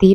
3